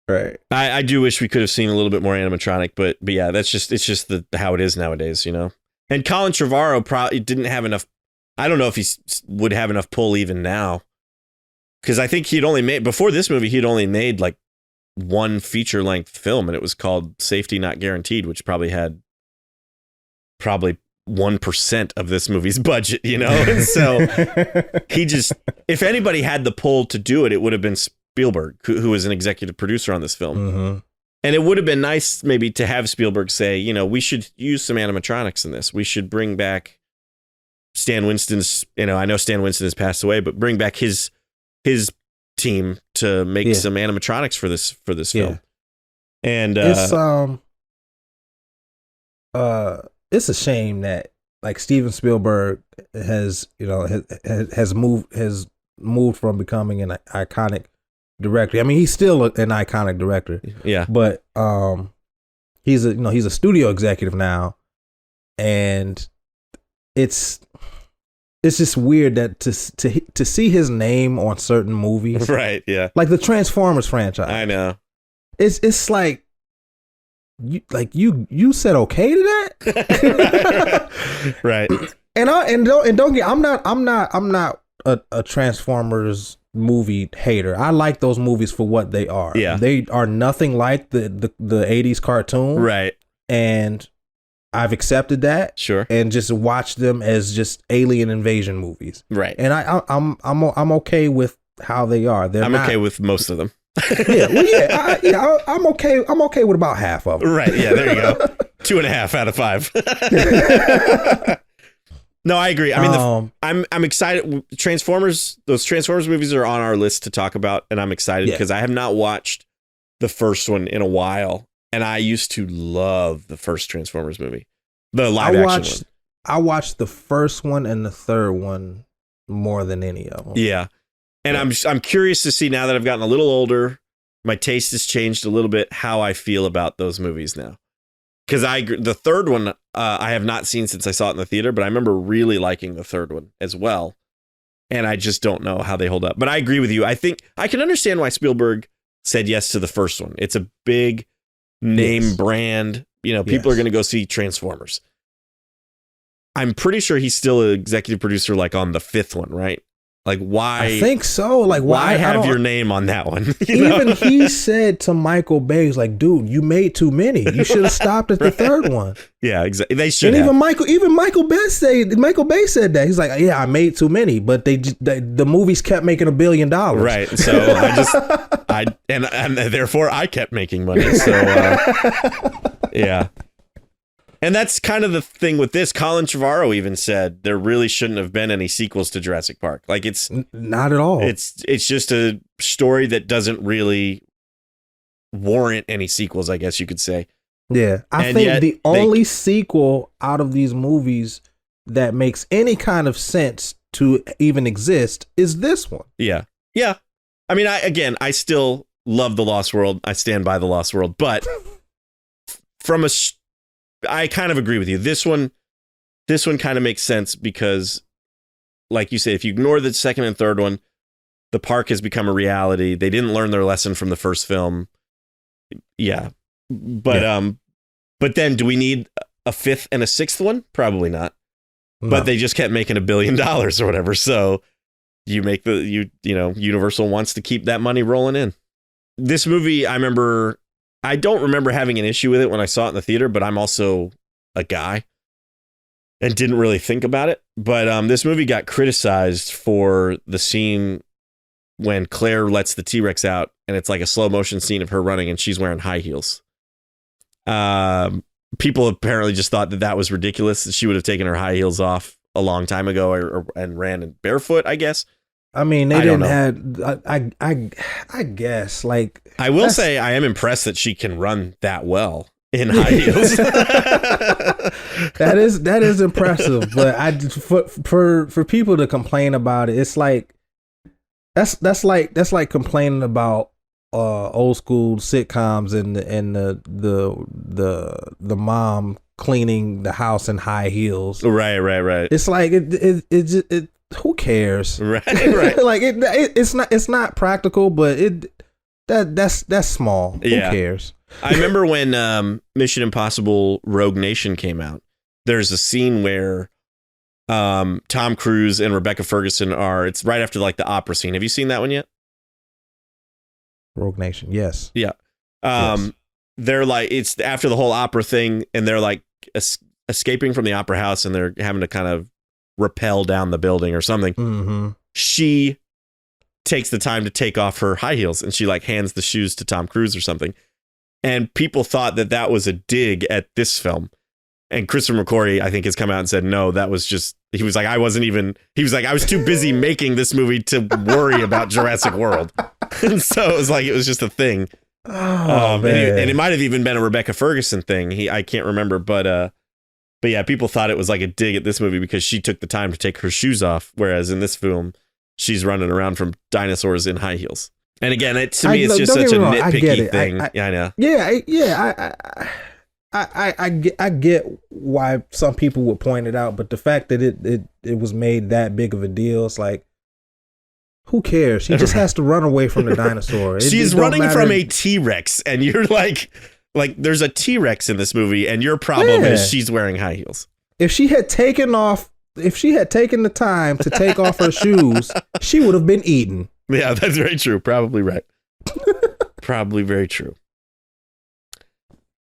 Right. I do wish we could have seen a little bit more animatronic, but yeah, it's just how it is nowadays, And Colin Trevorrow probably didn't have enough. I don't know if he would have enough pull even now, because I think before this movie, he'd only made like one feature length film, and it was called Safety Not Guaranteed, which probably had 1% of this movie's budget, And so if anybody had the pull to do it, it would have been Spielberg, who was an executive producer on this film. And it would have been nice maybe to have Spielberg say, we should use some animatronics in this. We should bring back Stan Winston's, I know Stan Winston has passed away, but bring back his team to make some animatronics for this film. And it's a shame that like Steven Spielberg has moved from becoming an iconic director. I mean, he's still an iconic director. Yeah. But he's a studio executive now, and it's just weird that to see his name on certain movies. Right, yeah. Like the Transformers franchise. I know. It's like you said okay to that? Right. And don't get, I'm not a Transformers movie hater. I like those movies for what they are. Yeah. They are nothing like the 80s cartoon. Right. And I've accepted that. Sure. And just watched them as just alien invasion movies. Right. And I'm okay with how they are. I'm okay with most of them. I'm okay. I'm okay with about half of them. Right. Yeah. There you go. 2.5 out of 5. No, I agree. I mean, I'm excited. Those Transformers movies are on our list to talk about, and I'm excited because I have not watched the first one in a while, and I used to love the first Transformers movie, the live action one. I watched the first one and the third one more than any of them. Yeah, and I'm curious to see, now that I've gotten a little older, my taste has changed a little bit, how I feel about those movies now. Because the third one I have not seen since I saw it in the theater, but I remember really liking the third one as well. And I just don't know how they hold up. But I agree with you. I think I can understand why Spielberg said yes to the first one. It's a big name brand. People are going to go see Transformers. I'm pretty sure he's still an executive producer like on the fifth one, right? Like, why? I think so. Like, why have your name on that one? Even he said to Michael Bay, he's like, dude, you made too many. You should have stopped at the third one. Yeah, exactly. They should. And even Michael Bay said that. He's like, yeah, I made too many, but the movies kept making $1 billion. Right. So and therefore I kept making money. So yeah. And that's kind of the thing with this. Colin Trevorrow even said there really shouldn't have been any sequels to Jurassic Park. Like, it's not at all. It's just a story that doesn't really warrant any sequels, I guess you could say. Yeah. I think the only sequel out of these movies that makes any kind of sense to even exist is this one. Yeah. Yeah. I mean, I still love The Lost World. I stand by The Lost World, but I kind of agree with you. This one kind of makes sense because, like you say, if you ignore the second and third one, the park has become a reality. They didn't learn their lesson from the first film. Yeah. But then do we need a fifth and a sixth one? Probably not. No. But they just kept making $1 billion or whatever. So you make Universal wants to keep that money rolling in. This movie, I don't remember having an issue with it when I saw it in the theater, but I'm also a guy and didn't really think about it. But this movie got criticized for the scene when Claire lets the T-Rex out, and it's like a slow motion scene of her running, and she's wearing high heels. People apparently just thought that was ridiculous. That she would have taken her high heels off a long time ago and ran in barefoot, I guess. I mean, they didn't have. I guess, like, I will say I am impressed that she can run that well in high heels. that is impressive, but for people to complain about it, it's like that's like complaining about old school sitcoms and the mom cleaning the house in high heels. Right. It's like it who cares? Right. Like it's not practical, but that's small. Yeah. Who cares? I remember when Mission Impossible Rogue Nation came out. There's a scene where Tom Cruise and Rebecca Ferguson it's right after like the opera scene. Have you seen that one yet? Rogue Nation, yes. Yeah. Yes. They're like, it's after the whole opera thing, and they're like escaping from the opera house, and they're having to kind of rappel down the building or something. Mm-hmm. She takes the time to take off her high heels, and she like hands the shoes to Tom Cruise or something. And people thought that was a dig at this film. And Christopher McQuarrie, I think, has come out and said, no, that was just, he was like, I was too busy making this movie to worry about Jurassic World. And so it was just a thing. Oh, and it might have even been a Rebecca Ferguson thing. I can't remember, but yeah, people thought it was like a dig at this movie because she took the time to take her shoes off. Whereas in this film, she's running around from dinosaurs in high heels. And again, to me, it's just such a nitpicky thing. I know. Yeah. I get why some people would point it out, but the fact that it was made that big of a deal, it's like, who cares? She just has to run away from the dinosaur. She's running from a T-Rex, and you're like there's a T-Rex in this movie, and your problem is she's wearing high heels. If she had taken the time to take off her shoes, she would have been eaten. Yeah, that's very true. Probably right. Probably very true.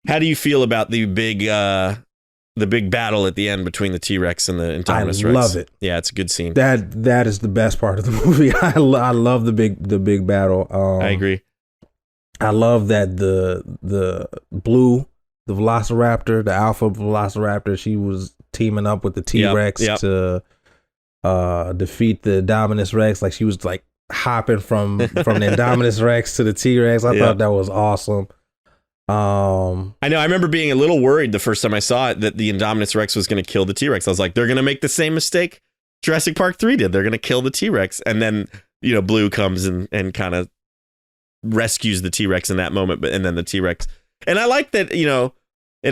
How do you feel about the big battle at the end between the T-Rex and the Indominus Rex? I love it. Yeah, it's a good scene. That is the best part of the movie. I love the big battle. I agree. I love that the Blue, the Velociraptor, the Alpha Velociraptor, she was teaming up with the T-Rex to defeat the Indominus Rex. Like, she was like hopping from the Indominus Rex to the T-Rex. I thought that was awesome. I know. I remember being a little worried the first time I saw it that the Indominus Rex was going to kill the T-Rex. I was like, they're going to make the same mistake Jurassic Park 3 did. They're going to kill the T-Rex. And then, Blue comes and kind of rescues the T-Rex in that moment. And then the T-Rex. And I like that, it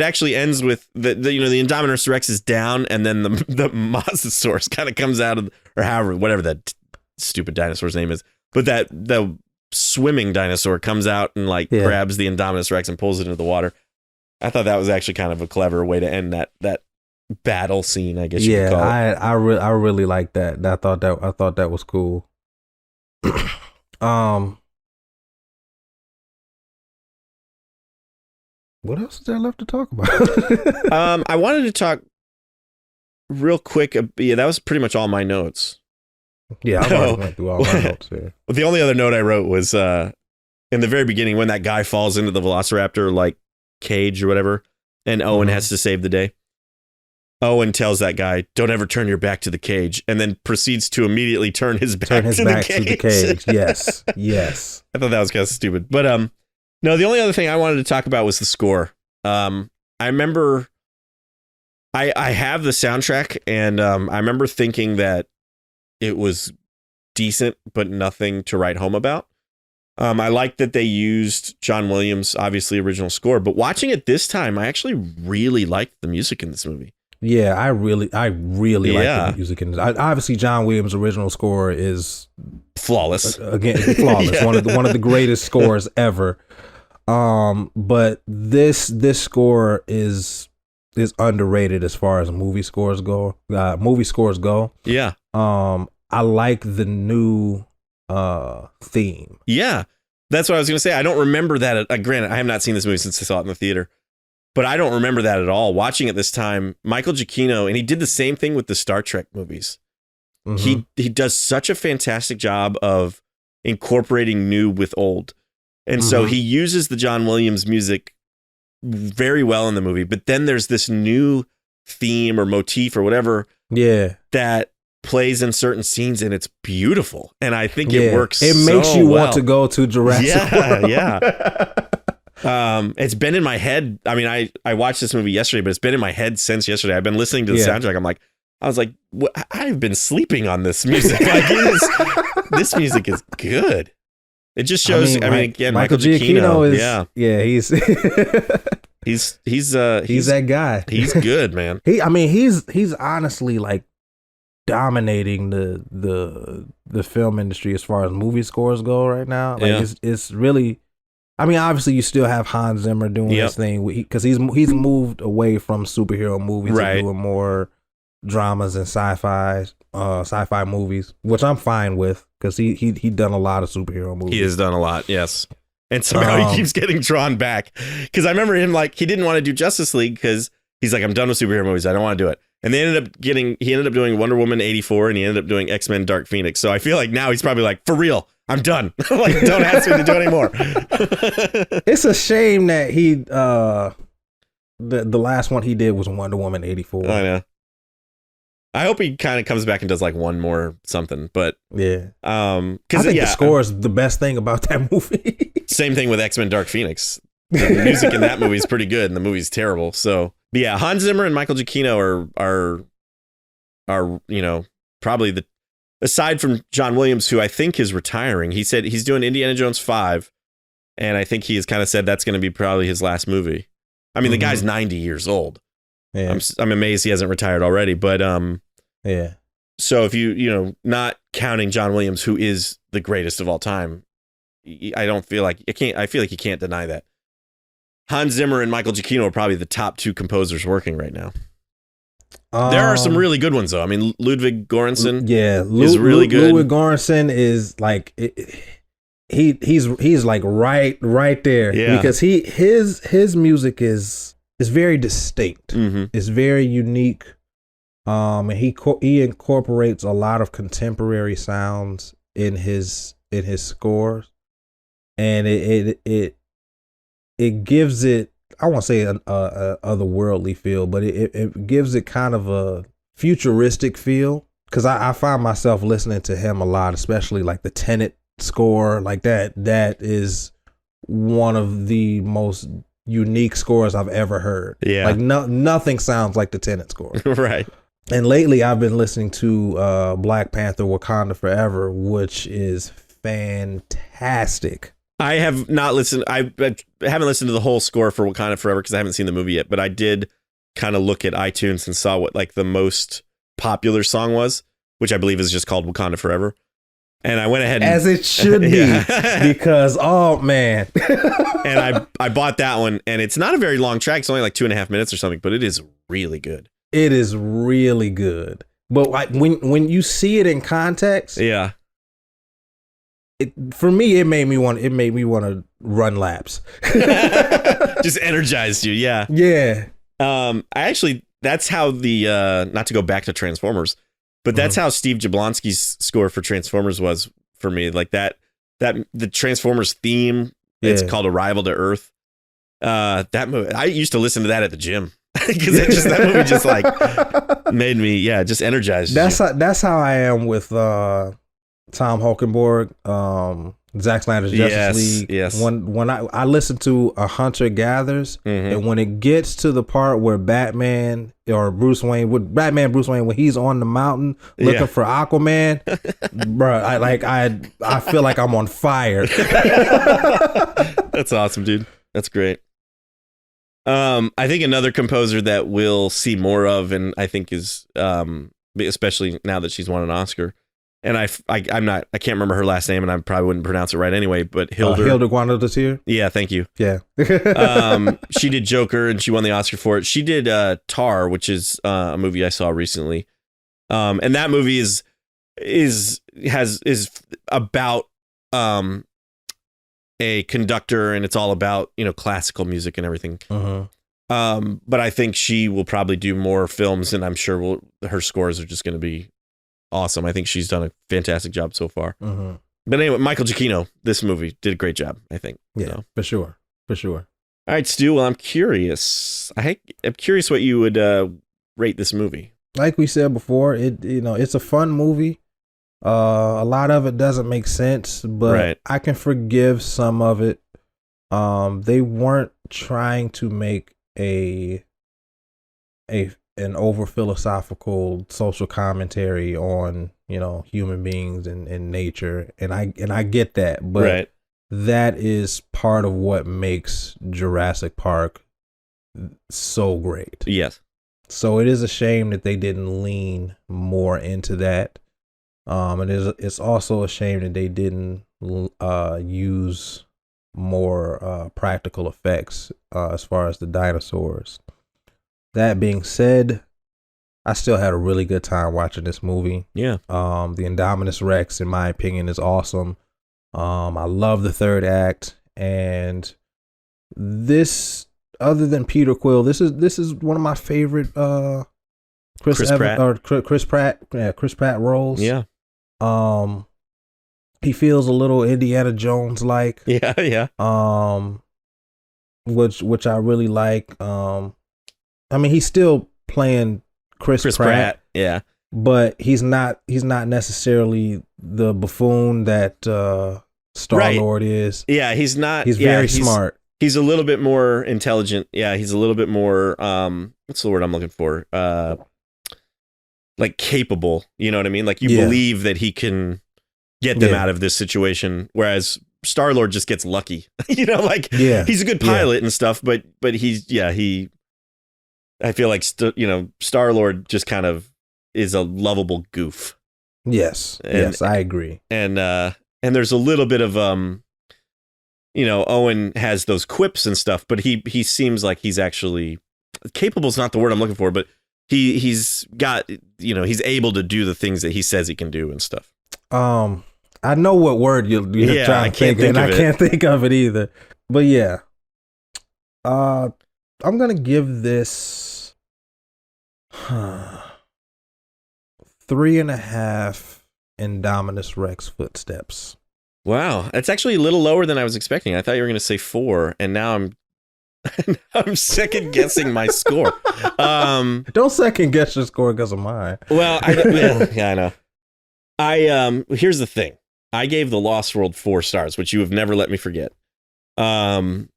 actually ends with the Indominus Rex is down, and then the Mosasaurus kind of comes out of, or whatever that stupid dinosaur's name is. But the swimming dinosaur comes out and grabs the Indominus Rex and pulls it into the water. I thought that was actually kind of a clever way to end that battle scene, I guess you could call it. I really like that. I thought that was cool. What else is there left to talk about? I wanted to talk real quick. Yeah, that was pretty much all my notes. Yeah, I already went through all my notes here. Well, the only other note I wrote was in the very beginning when that guy falls into the Velociraptor like cage or whatever, and Owen has to save the day. Owen tells that guy, "Don't ever turn your back to the cage," and then proceeds to immediately turn his back to the cage. Yes, yes. I thought that was kind of stupid, but no. The only other thing I wanted to talk about was the score. I remember I have the soundtrack, and I remember thinking that it was decent, but nothing to write home about. I liked that they used John Williams' obviously original score, but watching it this time, I actually really liked the music in this movie. Yeah, I really like the music in this. Obviously, John Williams' original score is flawless. Again, flawless. Yeah. One of the greatest scores ever. But this score is underrated as far as movie scores go. Yeah. I like the new theme. Yeah, that's what I was going to say. I don't remember that. Granted, I have not seen this movie since I saw it in the theater, but I don't remember that at all. Watching it this time, Michael Giacchino, and he did the same thing with the Star Trek movies. Mm-hmm. He does such a fantastic job of incorporating new with old. And so he uses the John Williams music very well in the movie, but then there's this new theme or motif or whatever that plays in certain scenes, and it's beautiful. And I think it works. It makes you want to go to Jurassic World. It's been in my head. I mean, I watched this movie yesterday, but it's been in my head since yesterday. I've been listening to the soundtrack. I was like, I've been sleeping on this music. This music is good. It just shows. Again, Michael Giacchino is. He's that guy. He's good, man. He's honestly like dominating the film industry as far as movie scores go right now. It's really. Obviously, you still have Hans Zimmer doing his thing because he's moved away from superhero movies to doing more dramas and sci-fi movies, which I'm fine with because he done a lot of superhero movies. He has done a lot, yes. And somehow he keeps getting drawn back because I remember him he didn't want to do Justice League because he's like, I'm done with superhero movies. I don't want to do it. And he ended up doing Wonder Woman 84 and he ended up doing X-Men Dark Phoenix. So I feel like now he's probably like, for real, I'm done. Don't ask me to do it anymore. It's a shame that he the last one he did was Wonder Woman 84. I know. I hope he kind of comes back and does one more something, but I think the score is the best thing about that movie. Same thing with X-Men Dark Phoenix. The music in that movie is pretty good and the movie's terrible. So yeah, Hans Zimmer and Michael Giacchino are probably aside from John Williams, who I think is retiring. He said he's doing Indiana Jones 5, and I think he has kind of said that's going to be probably his last movie. The guy's 90 years old. Yeah. I'm amazed he hasn't retired already, but so if you not counting John Williams, who is the greatest of all time, I don't feel like I feel like you can't deny that. Hans Zimmer and Michael Giacchino are probably the top two composers working right now. There are some really good ones though. Ludwig Göransson, is really good. Ludwig Göransson is he's like right there because his music is very distinct. It's very unique. And he incorporates a lot of contemporary sounds in his scores, and it gives it, I won't say a otherworldly feel, but it gives it kind of a futuristic feel. Because I find myself listening to him a lot, especially like the Tenet score, like that. That is one of the most unique scores I've ever heard. Yeah, nothing sounds like the Tenet score. Right. And lately, I've been listening to Black Panther: Wakanda Forever, which is fantastic. I have not listened. I haven't listened to the whole score for Wakanda Forever because I haven't seen the movie yet. But I did kind of look at iTunes and saw what the most popular song was, which I believe is just called Wakanda Forever. And I went ahead as it should be because man. And I bought that one, and it's not a very long track. It's only 2.5 minutes or something, but it is really good. It is really good. But like when you see it in context, yeah. For me, it made me want to run laps. Just energized you, yeah. Yeah. That's how the not to go back to Transformers, but that's how Steve Jablonsky's score for Transformers was for me. Like that the Transformers theme, it's called Arrival to Earth. That movie, I used to listen to that at the gym because that movie just like made me, just energized. That's how I am with Tom Hulkenborg, Zack Snyder's Justice League. Yes. When I listen to A Hunter Gathers, and when it gets to the part where Batman or Bruce Wayne, when he's on the mountain looking for Aquaman, bro, I feel like I'm on fire. That's awesome, dude. That's great. I think another composer that we'll see more of, and I think is especially now that she's won an Oscar. And I can't remember her last name, and I probably wouldn't pronounce it right anyway, but Hildur Guadaltier. Yeah, thank you. Yeah. She did Joker, and she won the Oscar for it. She did Tar, which is a movie I saw recently. And that movie is about a conductor, and it's all about, classical music and everything. But I think she will probably do more films, and I'm sure her scores are just going to be awesome. I think she's done a fantastic job so far. But anyway, Michael Giacchino, this movie did a great job, I think. Yeah, for sure. All right, Stu, well, I'm curious. I'm curious what you would rate this movie. Like we said before, it's a fun movie. A lot of it doesn't make sense, but I can forgive some of it. They weren't trying to make an over philosophical social commentary on human beings and nature, and I get that, but that is part of what makes Jurassic Park so great. Yes. So it is a shame that they didn't lean more into that. And it's also a shame that they didn't use more practical effects as far as the dinosaurs. That being said, I still had a really good time watching this movie. Yeah. The Indominus Rex, in my opinion, is awesome. I love the third act, and this, other than Peter Quill, this is one of my favorite Chris Pratt roles. Yeah. He feels a little Indiana Jones like. Yeah. Which I really like. I mean, he's still playing Chris Pratt. Yeah. But he's not necessarily the buffoon that Star-Lord is. Yeah, he's not. He's very smart. He's a little bit more intelligent. Yeah, he's a little bit more what's the word I'm looking for? Like capable, you know what I mean? Like you believe that he can get them out of this situation, whereas Star-Lord just gets lucky. He's a good pilot and stuff, but I feel like Star-Lord just kind of is a lovable goof. Yes, I agree. And there's a little bit of Owen has those quips and stuff, but he seems like he's actually capable is not the word I'm looking for, but he's got he's able to do the things that he says he can do and stuff. I know what word you're trying to think, and I can't think of it either. But yeah, I'm gonna give this 3.5 Indominus Rex footsteps. Wow, that's actually a little lower than I was expecting. I thought you were going to say 4, and now I'm second guessing my score. Don't second guess your score because of mine. Well, I know. Here's the thing. I gave The Lost World 4 stars, which you have never let me forget. And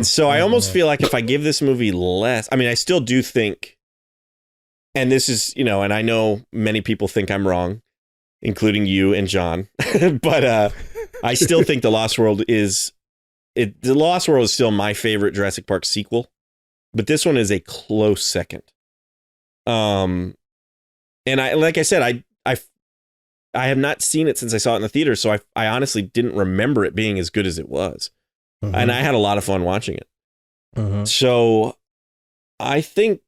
so I almost feel like if I give this movie less, I mean, I still do think, and this is, and I know many people think I'm wrong, including you and John, but I still think The Lost World is still my favorite Jurassic Park sequel, but this one is a close second. And like I said, I have not seen it since I saw it in the theater, so I honestly didn't remember it being as good as it was. And I had a lot of fun watching it. So I think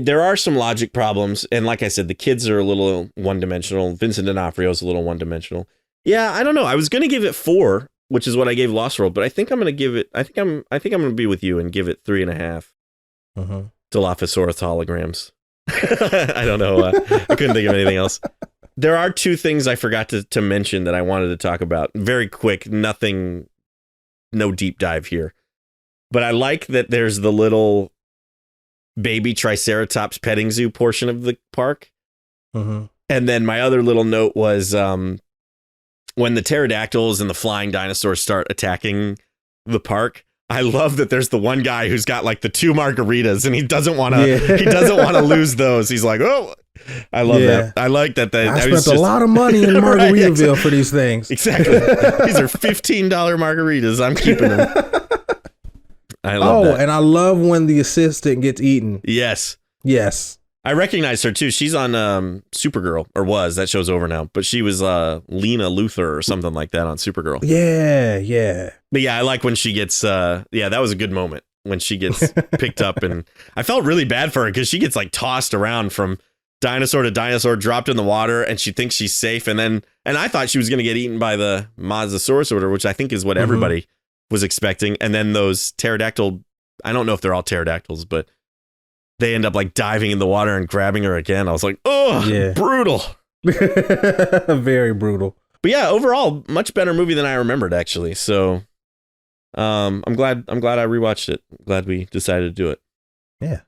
there are some logic problems. And like I said, the kids are a little one-dimensional. Vincent D'Onofrio is a little one-dimensional. Yeah, I don't know. I was going to give it 4, which is what I gave Lost World, but I think I'm going to give it, I think I'm going to be with you and give it 3.5. Dilophosaurus holograms. I don't know. I couldn't think of anything else. There are 2 things I forgot to mention that I wanted to talk about. Very quick, nothing, no deep dive here. But I like that there's the little baby Triceratops petting zoo portion of the park. And then my other little note was when the pterodactyls and the flying dinosaurs start attacking the park. I love that there's the one guy who's got like the 2 margaritas and he doesn't want to lose those. He's like, oh, I love that. I like that. I spent a lot of money in Margaritaville for these things. Exactly. These are $15 margaritas. I'm keeping them. I love that. And I love when the assistant gets eaten. Yes. I recognize her too. She's on Supergirl, or was. That show's over now. But she was Lena Luthor or something like that on Supergirl. Yeah. But yeah, I like when she gets, that was a good moment when she gets picked up. And I felt really bad for her because she gets like tossed around from dinosaur to dinosaur, dropped in the water, and she thinks she's safe. And I thought she was going to get eaten by the Mosasaurus order, which I think is what everybody was expecting. And then those pterodactyl, I don't know if they're all pterodactyls, but they end up like diving in the water and grabbing her again. I was like, oh, brutal. Very brutal. But yeah, overall, much better movie than I remembered, actually. So I'm glad I rewatched it. Glad we decided to do it. Yeah.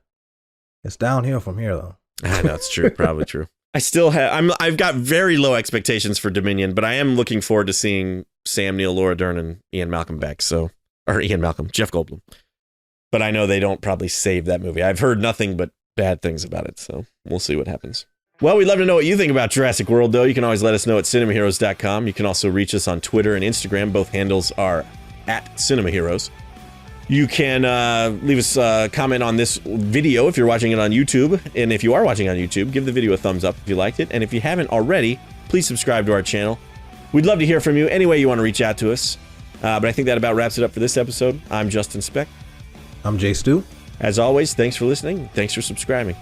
It's downhill from here, though. I know, it's true. Probably true. I've got very low expectations for Dominion, but I am looking forward to seeing Sam Neill, Laura Dern, and Jeff Goldblum. But I know they don't probably save that movie. I've heard nothing but bad things about it, so we'll see what happens. Well, we'd love to know what you think about Jurassic World, though. You can always let us know at cinemaheroes.com. You can also reach us on Twitter and Instagram. Both handles are at cinemaheroes. You can leave us a comment on this video if you're watching it on YouTube. And if you are watching on YouTube, give the video a thumbs up if you liked it. And if you haven't already, please subscribe to our channel. We'd love to hear from you any way you want to reach out to us. But I think that about wraps it up for this episode. I'm Justin Speck. I'm Jay Stu. As always, thanks for listening. Thanks for subscribing.